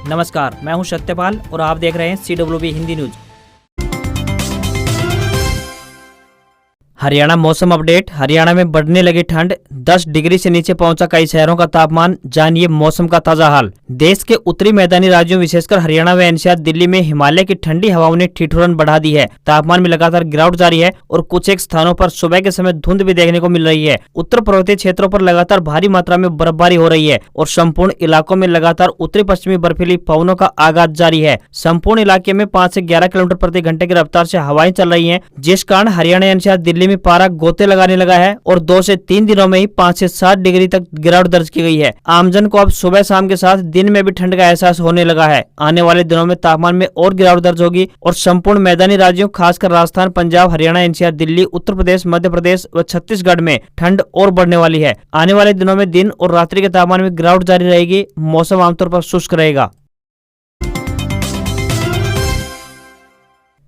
नमस्कार, मैं हूं सत्यपाल और आप देख रहे हैं CWB हिंदी न्यूज। हरियाणा मौसम अपडेट। हरियाणा में बढ़ने लगी ठंड, 10 डिग्री से नीचे पहुंचा कई शहरों का तापमान। जानिए मौसम का ताजा हाल। देश के उत्तरी मैदानी राज्यों विशेषकर हरियाणा व एनसीआर दिल्ली में हिमालय की ठंडी हवाओं ने ठिठुरन बढ़ा दी है। तापमान में लगातार गिरावट जारी है और कुछ एक स्थानों पर सुबह के समय धुंध भी देखने को मिल रही है। उत्तर पर्वतीय क्षेत्रों पर लगातार भारी मात्रा में बर्फबारी हो रही है और संपूर्ण इलाकों में लगातार उत्तरी पश्चिमी बर्फीली पवनों का आगाज जारी है। संपूर्ण इलाके में 5 से 11 किलोमीटर प्रति घंटे की रफ्तार से हवाएं चल रही है, जिस कारण हरियाणा एनसीआर दिल्ली में पारा गोते लगाने लगा है और 2 से 3 दिनों में ही 5 से 7 डिग्री तक गिरावट दर्ज की गई है। आमजन को अब सुबह शाम के साथ दिन में भी ठंड का एहसास होने लगा है। आने वाले दिनों में तापमान में और गिरावट दर्ज होगी और संपूर्ण मैदानी राज्यों खासकर राजस्थान, पंजाब, हरियाणा, एनसीआर, दिल्ली, उत्तर प्रदेश, मध्य प्रदेश व छत्तीसगढ़ में ठंड और बढ़ने वाली है। आने वाले दिनों में दिन और रात्रि के तापमान में गिरावट जारी रहेगी। मौसम आमतौर पर शुष्क रहेगा।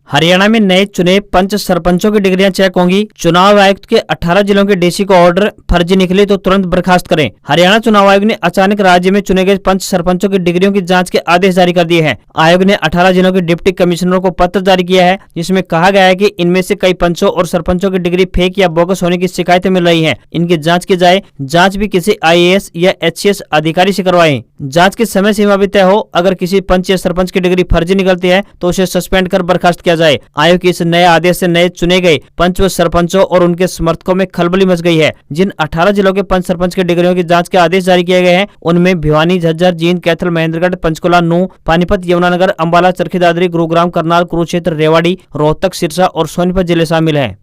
हरियाणा में नए चुने पंच सरपंचों की डिग्रियां चेक होंगी। चुनाव आयुक्त के 18 जिलों के डीसी को ऑर्डर, फर्जी निकले तो तुरंत बर्खास्त करें। हरियाणा चुनाव आयोग ने अचानक राज्य में चुने गए पंच सरपंचों की डिग्रियों की जांच के आदेश जारी कर दिए हैं। आयोग ने 18 जिलों के डिप्टी कमिश्नरों को पत्र जारी किया है, जिसमें कहा गया है कि इनमें से कई पंचों और सरपंचों की डिग्री फेक या बोगस होने की शिकायतें मिल रही है। इनकी जाँच की जाए। जाँच भी किसी IAS या HCS अधिकारी से करवाएं। जाँच की समय सीमा भी तय हो। अगर किसी पंच या सरपंच की डिग्री फर्जी निकलती है तो उसे सस्पेंड कर बर्खास्त किया जाए। आयोग के इस नए आदेश से नए चुने गए पंच व सरपंचों और उनके समर्थकों में खलबली मच गई है। जिन 18 जिलों के पंच सरपंच की डिग्रियों की जांच के आदेश जारी किए गए हैं, उनमें भिवानी, झज्जर, जींद, कैथल, महेंद्रगढ़, पंचकुला, नूंह, पानीपत, यमुनानगर, अंबाला, चरखी दादरी, गुरुग्राम, करनाल, कुरुक्षेत्र, रेवाड़ी, रोहतक, सिरसा और सोनीपत जिले शामिल हैं।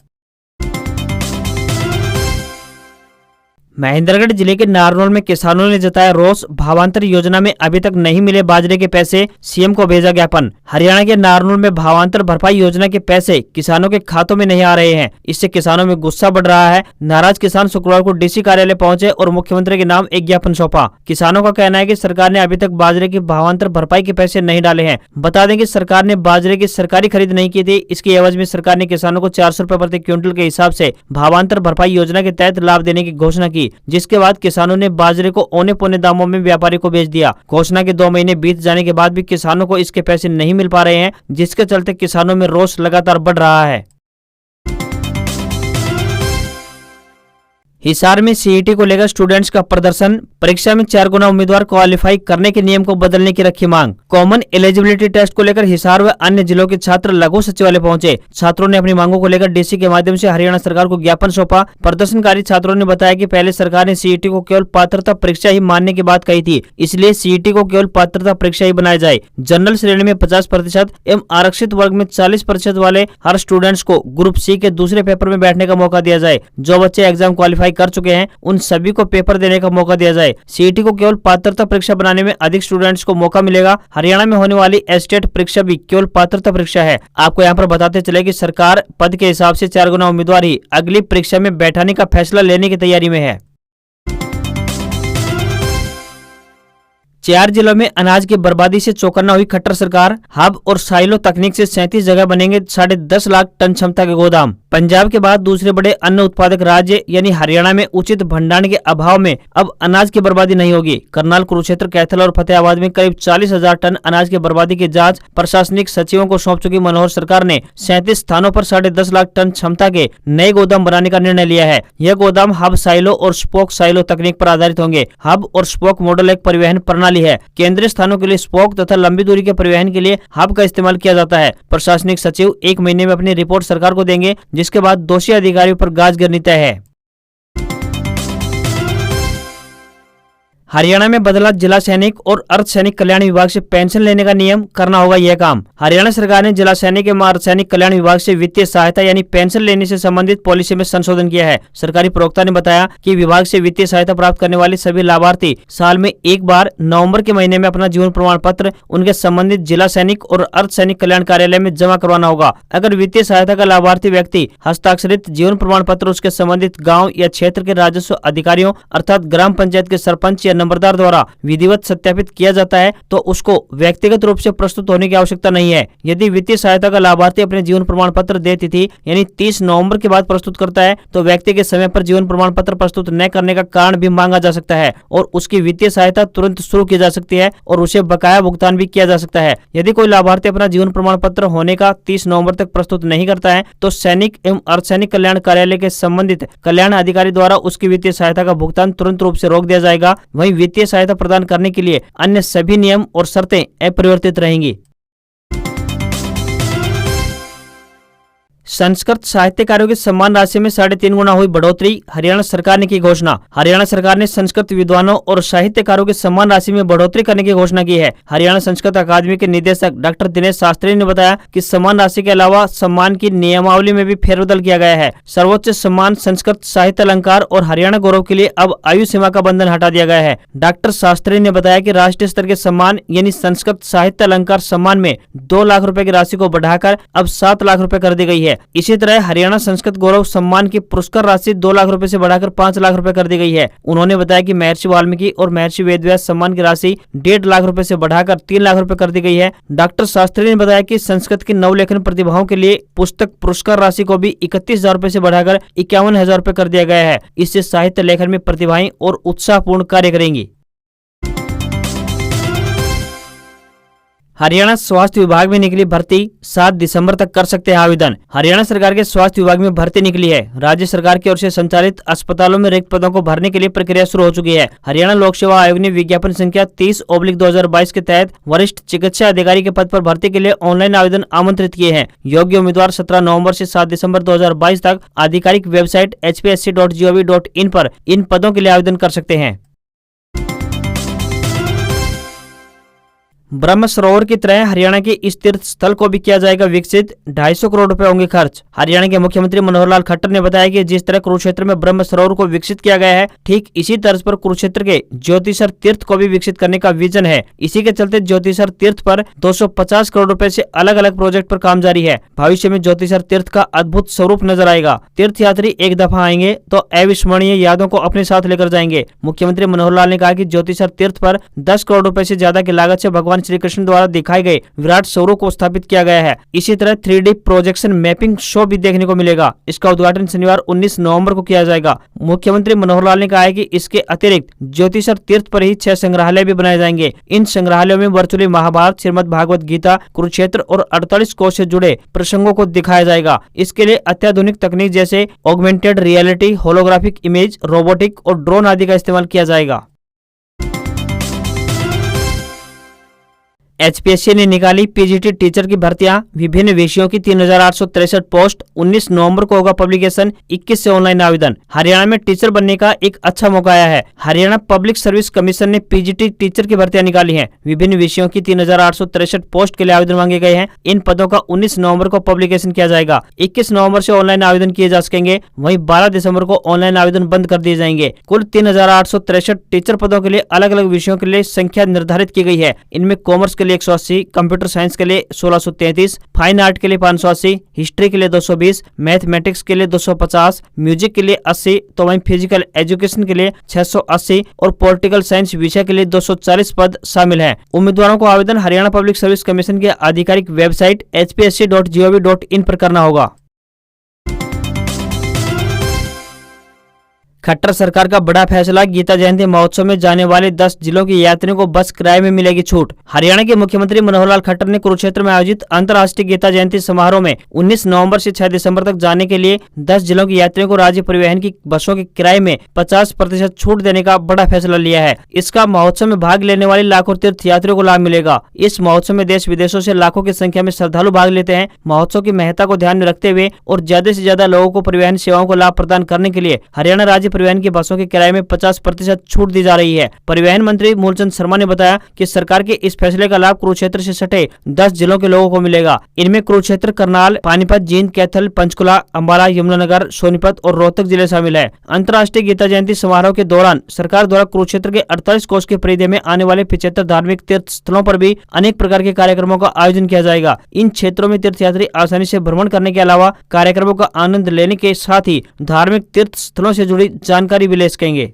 महेंद्रगढ़ जिले के नारनौल में किसानों ने जताया रोष। भावांतर योजना में अभी तक नहीं मिले बाजरे के पैसे, सीएम को भेजा ज्ञापन। हरियाणा के नारनौल में भावांतर भरपाई योजना के पैसे किसानों के खातों में नहीं आ रहे हैं। इससे किसानों में गुस्सा बढ़ रहा है। नाराज किसान शुक्रवार को डीसी कार्यालय पहुंचे और मुख्यमंत्री के नाम एक ज्ञापन सौंपा। किसानों का कहना है कि सरकार ने अभी तक बाजरे की भावांतर भरपाई के पैसे नहीं डाले हैं। बता दें कि सरकार ने बाजरे की सरकारी खरीद नहीं की थी। इसकी एवज में सरकार ने किसानों को 400 रुपए प्रति क्विंटल के हिसाब से भावांतर भरपाई योजना के तहत लाभ देने की घोषणा की, जिसके बाद किसानों ने बाजरे को औने पौने दामों में व्यापारी को बेच दिया। घोषणा के 2 महीने बीत जाने के बाद भी किसानों को इसके पैसे नहीं मिल पा रहे हैं, जिसके चलते किसानों में रोष लगातार बढ़ रहा है। हिसार में CET को लेकर स्टूडेंट्स का प्रदर्शन। परीक्षा में 4 गुना उम्मीदवार क्वालिफाई करने के नियम को बदलने की रखी मांग। कॉमन एलिजिबिलिटी टेस्ट को लेकर हिसार व अन्य जिलों के छात्र लघु सचिवालय पहुंचे। छात्रों ने अपनी मांगों को लेकर डीसी के माध्यम से हरियाणा सरकार को ज्ञापन सौंपा। प्रदर्शनकारी छात्रों ने बताया कि पहले सरकार ने CET को केवल पात्रता परीक्षा ही मानने की बात कही थी, इसलिए CET को केवल पात्रता परीक्षा ही बनाया जाए। जनरल श्रेणी में 50% एवं आरक्षित वर्ग में 40% वाले हर स्टूडेंट्स को ग्रुप C के दूसरे पेपर में बैठने का मौका दिया जाए। जो बच्चे एग्जाम क्वालिफाई कर चुके हैं उन सभी को पेपर देने का मौका दिया जाए। CET को केवल पात्रता परीक्षा बनाने में अधिक स्टूडेंट्स को मौका मिलेगा। हरियाणा में होने वाली एस्टेट परीक्षा भी केवल पात्रता परीक्षा है। आपको यहां पर बताते चले कि सरकार पद के हिसाब से 4 गुना उम्मीदवार ही अगली परीक्षा में बैठाने का फैसला लेने की तैयारी में है। 4 जिलों में अनाज की बर्बादी से चौकन्ना हुई खट्टर सरकार। हब और साइलो तकनीक से 37 जगह बनेंगे 10.5 लाख टन क्षमता के गोदाम। पंजाब के बाद दूसरे बड़े अन्न उत्पादक राज्य यानी हरियाणा में उचित भंडारण के अभाव में अब अनाज की बर्बादी नहीं होगी। करनाल, कुरुक्षेत्र, कैथल और फतेहाबाद में करीब 40,000 टन अनाज की बर्बादी की जांच प्रशासनिक सचिवों को सौंप चुकी मनोहर सरकार ने 37 स्थानों पर 10.5 लाख टन क्षमता के नए गोदाम बनाने का निर्णय लिया है। यह गोदाम हब साइलो और स्पोक साइलो तकनीक पर आधारित होंगे। हब और स्पोक मॉडल एक परिवहन प्रणाली है। केंद्रीय स्थानों के लिए स्पोक तथा लंबी दूरी के परिवहन के लिए हब का इस्तेमाल किया जाता है। प्रशासनिक सचिव 1 महीने में अपनी रिपोर्ट सरकार को देंगे, जिसके बाद दोषी अधिकारियों पर गाज गिरनी तय है। हरियाणा में बदला जिला सैनिक और अर्ध सैनिक कल्याण विभाग से पेंशन लेने का नियम। करना होगा यह काम। हरियाणा सरकार ने जिला सैनिक एवं अर्ध सैनिक कल्याण विभाग से वित्तीय सहायता यानी पेंशन लेने से संबंधित पॉलिसी में संशोधन किया है। सरकारी प्रवक्ता ने बताया कि विभाग से वित्तीय सहायता प्राप्त करने वाले सभी लाभार्थी साल में एक बार नवंबर के महीने में अपना जीवन प्रमाण पत्र उनके संबंधित जिला सैनिक और अर्ध सैनिक कल्याण कार्यालय में जमा करवाना होगा। अगर वित्तीय सहायता का लाभार्थी व्यक्ति हस्ताक्षरित जीवन प्रमाण पत्र उसके संबंधित गाँव या क्षेत्र के राजस्व अधिकारियों अर्थात ग्राम पंचायत के सरपंच या नंबरदार द्वारा विधिवत सत्यापित किया जाता है तो उसको व्यक्तिगत रूप से प्रस्तुत होने की आवश्यकता नहीं है। यदि वित्तीय सहायता का लाभार्थी अपने जीवन प्रमाण पत्र देय तिथि यानी 30 नवंबर के बाद प्रस्तुत करता है तो व्यक्ति के समय पर जीवन प्रमाण पत्र प्रस्तुत न करने का कारण भी मांगा जा सकता है और उसकी वित्तीय सहायता तुरंत शुरू की जा सकती है और उसे बकाया भुगतान भी किया जा सकता है। यदि कोई लाभार्थी अपना जीवन प्रमाण पत्र होने का 30 नवंबर तक प्रस्तुत नहीं करता है तो सैनिक एवं अर्धसैनिक कल्याण कार्यालय के संबंधित कल्याण अधिकारी द्वारा उसकी वित्तीय सहायता का भुगतान तुरंत रूप से रोक दिया जाएगा। वहीं वित्तीय सहायता प्रदान करने के लिए अन्य सभी नियम और शर्तें अपरिवर्तित रहेंगी। संस्कृत साहित्यकारों की सम्मान राशि में 3.5 गुना हुई बढ़ोतरी, हरियाणा सरकार ने की घोषणा। हरियाणा सरकार ने संस्कृत विद्वानों और साहित्यकारों की सम्मान राशि में बढ़ोतरी करने की घोषणा की है। हरियाणा संस्कृत अकादमी के निदेशक डॉक्टर दिनेश शास्त्री ने बताया कि सम्मान राशि के अलावा सम्मान की नियमावली में भी फेरबदल किया गया है। सर्वोच्च सम्मान संस्कृत साहित्य अलंकार और हरियाणा गौरव के लिए अब आयु सीमा का बंधन हटा दिया गया है। डॉक्टर शास्त्री ने बताया कि राष्ट्रीय स्तर के सम्मान यानी संस्कृत साहित्य अलंकार सम्मान में 2 लाख रुपए की राशि को बढ़ाकर अब 7 लाख रुपए कर दी गई है। इसी तरह हरियाणा संस्कृत गौरव सम्मान की पुरस्कार राशि 2 लाख रुपए से बढ़ाकर 5 लाख रुपए कर दी गई है। उन्होंने बताया कि महर्षि वाल्मीकि और महर्षि वेदव्यास सम्मान की राशि 1.5 लाख रुपए से बढ़ाकर 3 लाख रुपए कर दी गई है। डॉक्टर शास्त्री ने बताया कि संस्कृत की नवलेखन प्रतिभाओं के लिए पुस्तक पुरस्कार राशि को भी 31,000 रुपए से बढ़ाकर 51,000 रुपए कर दिया गया है। इससे साहित्य लेखन में प्रतिभाएं और उत्साहपूर्ण कार्य करेंगी। हरियाणा स्वास्थ्य विभाग में निकली भर्ती, 7 दिसंबर तक कर सकते हैं आवेदन। हरियाणा सरकार के स्वास्थ्य विभाग में भर्ती निकली है। राज्य सरकार की ओर से संचालित अस्पतालों में रिक्त पदों को भरने के लिए प्रक्रिया शुरू हो चुकी है। हरियाणा लोक सेवा आयोग ने विज्ञापन संख्या 30/2022 के तहत वरिष्ठ चिकित्सा अधिकारी के पद पर भर्ती के लिए ऑनलाइन आवेदन आमंत्रित किए हैं। योग्य उम्मीदवार 17 नवंबर से 7 दिसंबर 2022 तक आधिकारिक वेबसाइट hpsc.gov.in पर इन पदों के लिए आवेदन कर सकते हैं। ब्रह्म सरोवर की तरह हरियाणा के इस तीर्थ स्थल को भी किया जाएगा विकसित, 250 करोड़ रुपए होंगे खर्च। हरियाणा के मुख्यमंत्री मनोहर लाल खट्टर ने बताया कि जिस तरह कुरुक्षेत्र में ब्रह्म सरोवर को विकसित किया गया है, ठीक इसी तर्ज पर कुरुक्षेत्र के ज्योतिसर तीर्थ को भी विकसित करने का विजन है। इसी के चलते ज्योतिसर तीर्थ पर 250 करोड़ रुपए से अलग अलग प्रोजेक्ट पर काम जारी है। भविष्य में ज्योतिसर तीर्थ का अद्भुत स्वरूप नजर आएगा। तीर्थ यात्री एक दफा आएंगे तो अविस्मरणीय यादों को अपने साथ लेकर जाएंगे। मुख्यमंत्री मनोहर लाल ने कहा कि ज्योतिसर तीर्थ पर 10 करोड़ रुपए से ज्यादा की लागत से भगवान श्री कृष्ण द्वारा दिखाए गए विराट स्वरूप को स्थापित किया गया है। इसी तरह 3D प्रोजेक्शन मैपिंग शो भी देखने को मिलेगा। इसका उद्घाटन शनिवार 19 नवंबर को किया जाएगा। मुख्यमंत्री मनोहर लाल ने कहा है कि इसके अतिरिक्त ज्योतिसर तीर्थ पर ही 6 संग्रहालय भी बनाए जाएंगे। इन संग्रहालयों में वर्चुअली महाभारत, श्रीमद् भागवत गीता, कुरुक्षेत्र और 48 कोष से जुड़े प्रसंगों को दिखाया जाएगा। इसके लिए अत्याधुनिक तकनीक जैसे augmented reality, holographic image, robotic और ड्रोन आदि का इस्तेमाल किया जाएगा। HPSC ने निकाली PGT टीचर की भर्तियां, विभिन्न विषयों की 3,863 पोस्ट। 19 नवंबर को होगा पब्लिकेशन, 21 से ऑनलाइन आवेदन। हरियाणा में टीचर बनने का एक अच्छा मौका आया है। हरियाणा पब्लिक सर्विस कमीशन ने PGT टीचर की भर्तियां निकाली हैं। विभिन्न विषयों की 3,863 पोस्ट के लिए आवेदन मांगे गए हैं। इन पदों का 19 नवंबर को पब्लिकेशन किया जाएगा। 21 नवंबर से ऑनलाइन आवेदन किए जा सकेंगे। वहीं 12 दिसंबर को ऑनलाइन आवेदन बंद कर दिए जाएंगे। कुल 3,863 टीचर पदों के लिए अलग अलग विषयों के लिए संख्या निर्धारित की गई है। इनमें कॉमर्स के लिए 180, कंप्यूटर साइंस के लिए 1633, फाइन आर्ट के लिए 580, हिस्ट्री के लिए 220, मैथमेटिक्स के लिए 250, म्यूजिक के लिए 80, तो वहीं फिजिकल एजुकेशन के लिए 680 और पॉलिटिकल साइंस विषय के लिए 240 पद शामिल हैं। उम्मीदवारों को आवेदन हरियाणा पब्लिक सर्विस कमीशन की आधिकारिक वेबसाइट hpsc.gov.in पर करना होगा। खट्टर सरकार का बड़ा फैसला, गीता जयंती महोत्सव में जाने वाले 10 जिलों के यात्रियों को बस किराए में मिलेगी छूट। हरियाणा के मुख्यमंत्री मनोहर लाल खट्टर ने कुरुक्षेत्र में आयोजित अंतर्राष्ट्रीय गीता जयंती समारोह में 19 नवंबर से 6 दिसंबर तक जाने के लिए 10 जिलों के यात्रियों को राज्य परिवहन की बसों के किराए में 50% छूट देने का बड़ा फैसला लिया है। इसका महोत्सव में भाग लेने वाले लाखों तीर्थ यात्रियों को लाभ मिलेगा। इस महोत्सव में देश विदेशों से लाखों की संख्या में श्रद्धालु भाग लेते हैं। महोत्सव की महत्ता को ध्यान में रखते हुए और ज्यादा से ज्यादा लोगों को परिवहन सेवाओं को लाभ प्रदान करने के लिए हरियाणा राज्य परिवहन की बसों के किराए में 50% छूट दी जा रही है। परिवहन मंत्री मूलचंद शर्मा ने बताया कि सरकार के इस फैसले का लाभ कुरुक्षेत्र से सटे 10 जिलों के लोगों को मिलेगा। इनमें कुरुक्षेत्र, करनाल, पानीपत, जींद, कैथल, पंचकुला, अंबाला, यमुनानगर, सोनीपत और रोहतक जिले शामिल है। अंतर्राष्ट्रीय गीता जयंती समारोह के दौरान सरकार द्वारा कुरुक्षेत्र के 48 कोष के परिधि में आने वाले 75 धार्मिक तीर्थ स्थलों पर भी अनेक प्रकार के कार्यक्रमों का आयोजन किया जाएगा। इन क्षेत्रों में तीर्थयात्री आसानी से भ्रमण करने के अलावा कार्यक्रमों का आनंद लेने के साथ ही धार्मिक तीर्थ स्थलों से जुड़ी जानकारी भी ले सकेंगे।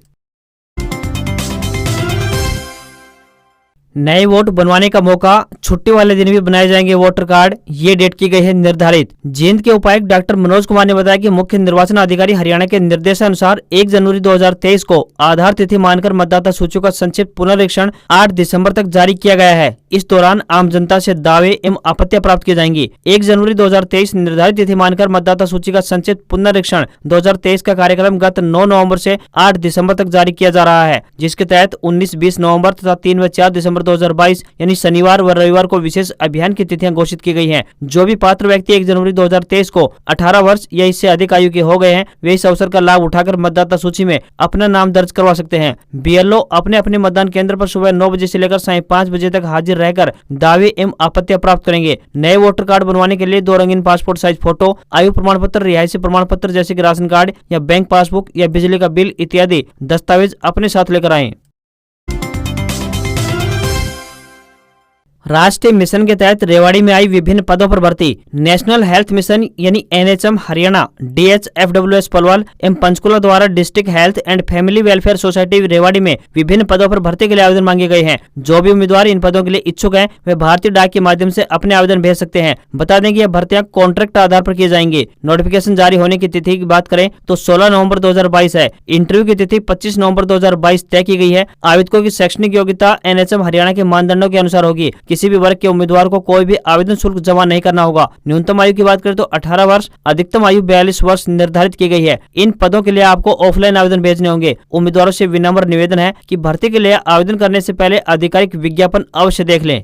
नए वोट बनवाने का मौका, छुट्टी वाले दिन भी बनाए जाएंगे वोटर कार्ड, ये डेट की गई है निर्धारित। जींद के उपायुक्त डॉक्टर मनोज कुमार ने बताया कि मुख्य निर्वाचन अधिकारी हरियाणा के निर्देशानुसार 1 जनवरी 2023 को आधार तिथि मानकर मतदाता सूचियों का संक्षिप्त पुनरीक्षण 8 दिसंबर तक जारी किया गया है। इस दौरान आम जनता से दावे एवं आपत्तियां प्राप्त की जाएंगी। 1 जनवरी 2023 निर्धारित तिथि मानकर मतदाता सूची का संक्षिप्त पुनरीक्षण 2023 का कार्यक्रम गत 9 नवंबर से 8 दिसंबर तक जारी किया जा रहा है, जिसके तहत 19, 20 नवंबर तथा 3 व 4 दिसंबर 2022 यानी शनिवार व रविवार को विशेष अभियान की तिथियां घोषित की गई हैं। जो भी पात्र व्यक्ति 1 जनवरी 2023 को 18 वर्ष या इससे अधिक आयु के हो गए हैं, वे इस अवसर का लाभ उठाकर मतदाता सूची में अपना नाम दर्ज करवा सकते हैं। बीएलओ अपने अपने मतदान केंद्र पर सुबह 9 बजे से लेकर सायं 5 बजे तक हाजिर रहकर दावे एवं आपत्तियां प्राप्त करेंगे। नए वोटर कार्ड बनवाने के लिए 2 रंगीन पासपोर्ट साइज फोटो, आयु प्रमाण पत्र, रिहायशी प्रमाण पत्र जैसे कि राशन कार्ड या बैंक पासबुक या बिजली का बिल इत्यादि दस्तावेज अपने साथ लेकर आएं। राष्ट्रीय मिशन के तहत रेवाड़ी में आई विभिन्न पदों पर भर्ती। नेशनल हेल्थ मिशन यानी एनएचएम हरियाणा, DHFWS पलवल एवं पंचकुला द्वारा district health and family welfare society Rewari में विभिन्न पदों पर भर्ती के लिए आवेदन मांगे गए हैं। जो भी उम्मीदवार इन पदों के लिए इच्छुक हैं, वे भारतीय डाक के माध्यम से अपने आवेदन भेज सकते हैं। बता दें कि यह भर्तियां कॉन्ट्रैक्ट आधार पर की जाएंगी। नोटिफिकेशन जारी होने की तिथि की बात करें तो 16 नवंबर 2022 है। इंटरव्यू की तिथि 25 नवंबर 2022 तय की गई है। आवेदकों की शैक्षणिक योग्यता एनएचएम हरियाणा के मानदंडों के अनुसार होगी। किसी भी वर्ग के उम्मीदवार को कोई भी आवेदन शुल्क जमा नहीं करना होगा। न्यूनतम आयु की बात करें तो 18 वर्ष, अधिकतम आयु 42 वर्ष निर्धारित की गई है। इन पदों के लिए आपको ऑफलाइन आवेदन भेजने होंगे। उम्मीदवारों से विनम्र निवेदन है कि भर्ती के लिए आवेदन करने से पहले आधिकारिक विज्ञापन अवश्य देख लें।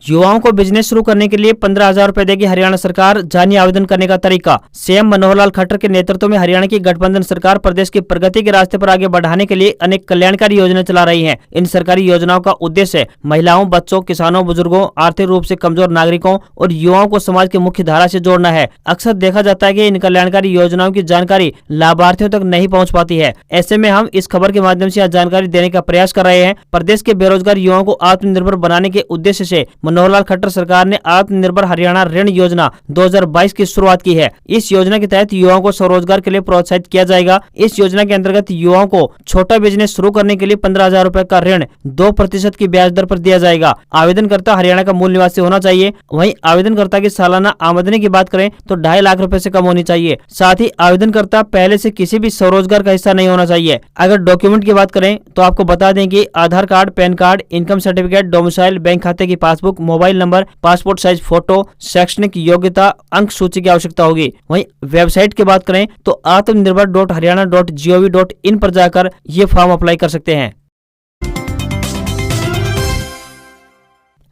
युवाओं को बिजनेस शुरू करने के लिए 15,000 रुपए देगी हरियाणा सरकार, जानिए आवेदन करने का तरीका। सीएम मनोहर लाल खट्टर के नेतृत्व में हरियाणा की गठबंधन सरकार प्रदेश की प्रगति के रास्ते पर आगे बढ़ाने के लिए अनेक कल्याणकारी योजनाएं चला रही है। इन सरकारी योजनाओं का उद्देश्य महिलाओं, बच्चों, किसानों, बुजुर्गों, आर्थिक रूप से कमजोर नागरिकों और युवाओं को समाज की मुख्य धारा से जोड़ना है। अक्सर देखा जाता है कि इन कल्याणकारी योजनाओं की जानकारी लाभार्थियों तक नहीं पहुँच पाती है। ऐसे में हम इस खबर के माध्यम से जानकारी देने का प्रयास कर रहे हैं। प्रदेश के बेरोजगार युवाओं को आत्मनिर्भर बनाने के उद्देश्य से मनोहर लाल खट्टर सरकार ने आत्मनिर्भर हरियाणा ऋण योजना 2022 की शुरुआत की है। इस योजना के तहत युवाओं को स्वरोजगार के लिए प्रोत्साहित किया जाएगा। इस योजना के अंतर्गत युवाओं को छोटा बिजनेस शुरू करने के लिए 15,000 रुपए का ऋण 2% की ब्याज दर पर दिया जाएगा। आवेदनकर्ता हरियाणा का मूल निवासी होना चाहिए। वहीं आवेदनकर्ता की सालाना आमदनी की बात करें तो 2.5 लाख रुपए से कम होनी चाहिए। साथ ही आवेदनकर्ता पहले से किसी भी स्वरोजगार का हिस्सा नहीं होना चाहिए। अगर डॉक्यूमेंट की बात करें तो आपको बता दें कि Aadhaar card, PAN card, income certificate, domicile, bank खाते की passbook, mobile number, passport size photo, शैक्षणिक योग्यता, अंक सूची की आवश्यकता होगी। वहीं वेबसाइट की बात करें तो आत्मनिर्भर.हरियाणा.gov.in पर जाकर ये फॉर्म अप्लाई कर सकते हैं।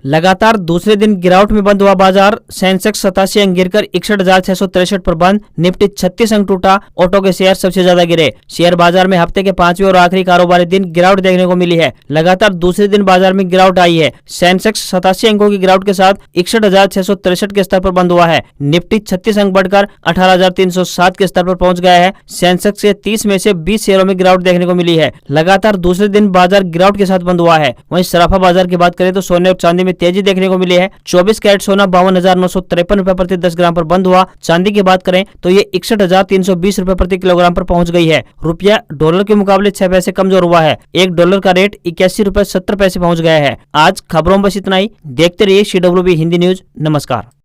लगातार दूसरे दिन गिरावट में बंद हुआ बाजार। सेंसेक्स 87 अंक गिरकर 61,663 पर बंद। निफ्टी 36 अंक टूटा। ऑटो के शेयर सबसे ज्यादा गिरे। शेयर बाजार में हफ्ते के 5वें और आखिरी कारोबारी दिन गिरावट देखने को मिली है। लगातार दूसरे दिन बाजार में गिरावट आई है। सेंसेक्स 87 अंकों की गिरावट के साथ 61,663 के स्तर पर बंद हुआ है। निफ्टी 36 अंक बढ़कर 18,307 के स्तर पर पहुंच गया है। सेंसेक्स के 30 में से 20 शेयरों में गिरावट देखने को मिली है। लगातार दूसरे दिन बाजार गिरावट के साथ बंद हुआ है। वहीं सराफा बाजार की बात करें तो सोने और चांदी तेजी देखने को मिली है। 24 कैरेट सोना 52,953 रुपए प्रति 10 ग्राम पर बंद हुआ। चांदी की बात करें तो ये 61,320 रुपए प्रति किलोग्राम पर पहुंच गई है। रुपया डॉलर के मुकाबले 6 पैसे कमजोर हुआ है। $1 का रेट 81 रुपए 70 पैसे पहुंच गया है। आज खबरों में बस इतना ही। देखते रहिए CWB हिंदी न्यूज। नमस्कार।